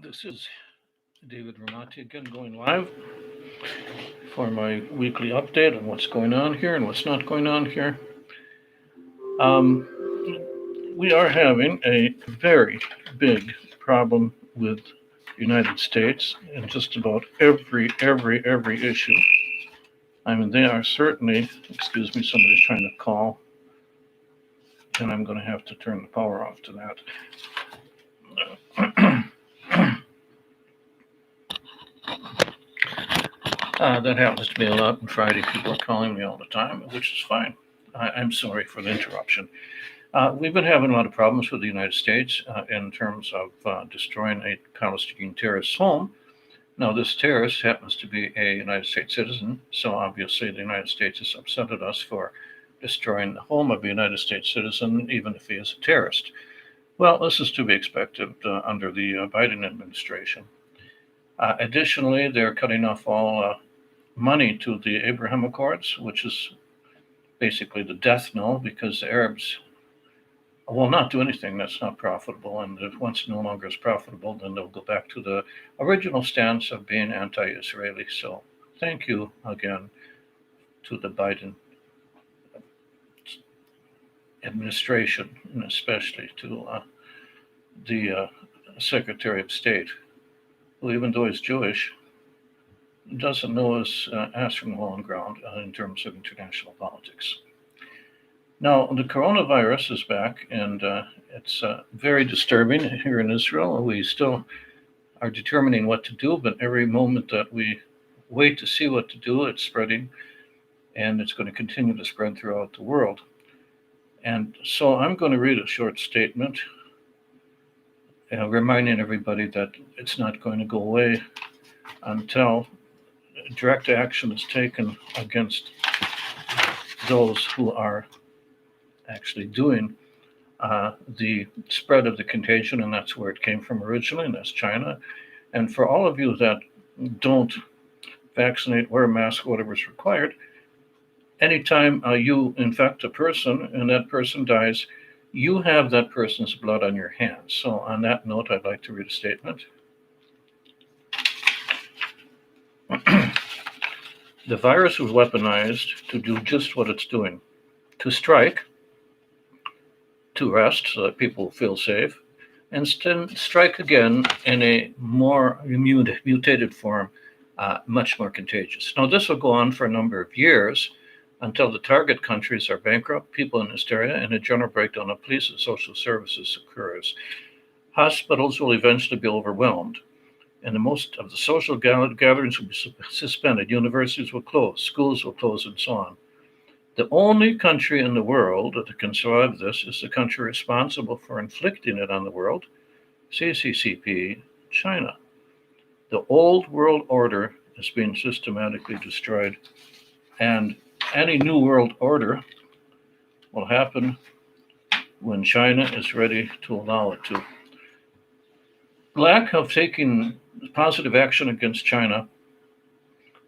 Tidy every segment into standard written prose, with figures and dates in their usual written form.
This is David Ramati again going live for my weekly update on what's going on here and what's not going on here. Um, we are having a very big problem with the United States in just about every issue. I mean, they are certainly. Excuse me, somebody's trying to call, and I'm going to have to turn the power off to that. That happens to me a lot on Friday. People are calling me all the time, which is fine. I'm sorry for the interruption. We've been having a lot of problems with the United States in terms of destroying a Palestinian terrorist's home. Now, this terrorist happens to be a United States citizen, so obviously the United States is upset at us for destroying the home of a United States citizen, even if he is a terrorist. Well, this is to be expected under the Biden administration. Additionally, they're cutting off all money to the Abraham Accords, which is basically the death knell because the Arabs will not do anything that's not profitable. And if once no longer is profitable, then they'll go back to the original stance of being anti Israeli. So thank you again to the Biden administration, and especially to the Secretary of State, who, even though he's Jewish, doesn't know his ass from the hole in ground in terms of international politics. Now, the coronavirus is back, and it's very disturbing here in Israel. We still are determining what to do, but every moment that we wait to see what to do, it's spreading, and it's going to continue to spread throughout the world. And so I'm going to read a short statement reminding everybody that it's not going to go away until direct action is taken against those who are actually doing the spread of the contagion, and that's where it came from originally, and that's China. And for all of you that don't vaccinate, wear a mask, whatever is required, anytime you infect a person and that person dies, you have that person's blood on your hands. So, on that note, I'd like to read a statement. The virus was weaponized to do just what it's doing: to strike, to rest so that people feel safe, and strike again in a more mutated form, much more contagious. Now, this will go on for a number of years until the target countries are bankrupt, people in hysteria, and a general breakdown of police and social services occurs. Hospitals will eventually be overwhelmed, and most of the social gatherings will be suspended. Universities will close, schools will close, and so on. The only country in the world that can survive this is the country responsible for inflicting it on the world, CCCP, China. The old world order is being systematically destroyed, and any new world order will happen when China is ready to allow it to. Lack of taking positive action against China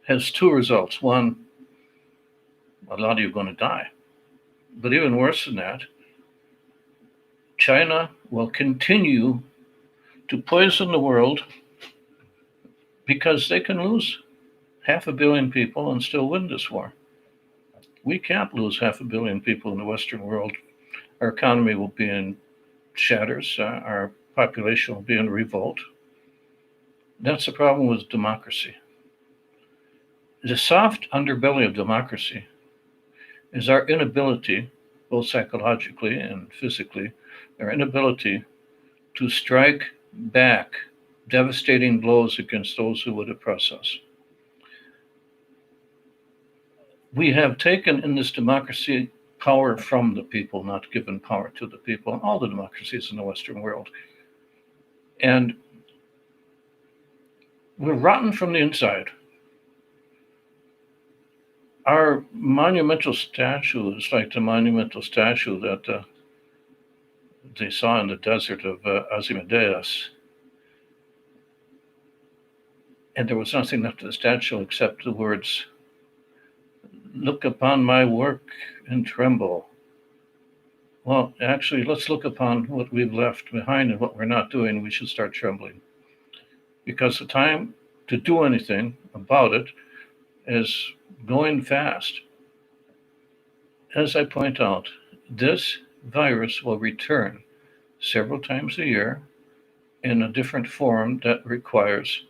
has two results. One, a lot of you are going to die. But even worse than that, China will continue to poison the world because they can lose 500 million people and still win this war. We can't lose 500 million people in the Western world. Our economy will be in shatters. Our population will be in revolt. That's the problem with democracy. The soft underbelly of democracy is our inability, both psychologically and physically, our inability to strike back devastating blows against those who would oppress us. We have taken in this democracy power from the people, not given power to the people, in all the democracies in the Western world. And we're rotten from the inside. Our monumental statue is like the monumental statue that they saw in the desert of Ozymandias. And there was nothing left of the statue except the words, "Look upon my work and tremble." Well, actually, let's look upon what we've left behind and what we're not doing. We should start trembling. because the time to do anything about it is going fast. As I point out, this virus will return several times a year in a different form that requires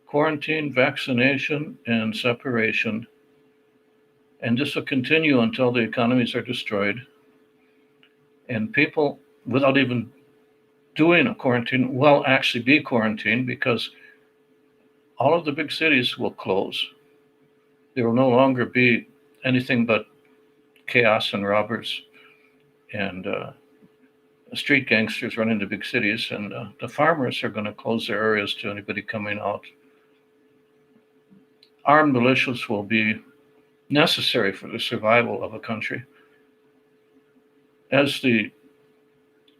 quarantine, vaccination, and separation. And this will continue until the economies are destroyed. And people, without even doing a quarantine, will actually be quarantined because all of the big cities will close. There will no longer be anything but chaos and robbers and street gangsters running the big cities. And the farmers are going to close their areas to anybody coming out. Armed militias will be necessary for the survival of a country. As the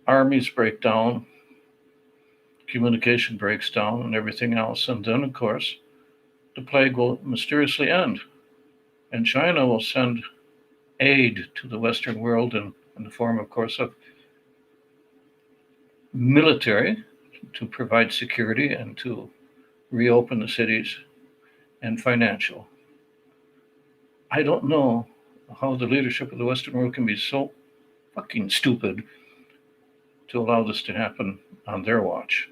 armies break down, communication breaks down, and everything else, and then, of course, the plague will mysteriously end. And China will send aid to the Western world in the form, of course, of military to provide security and to reopen the cities, and financial. I don't know how the leadership of the Western world can be so fucking stupid to allow this to happen on their watch.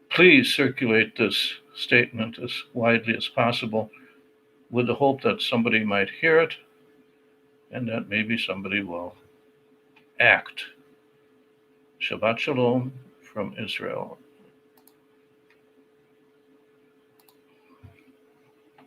Please circulate this statement as widely as possible with the hope that somebody might hear it and that maybe somebody will act. Shabbat Shalom from Israel.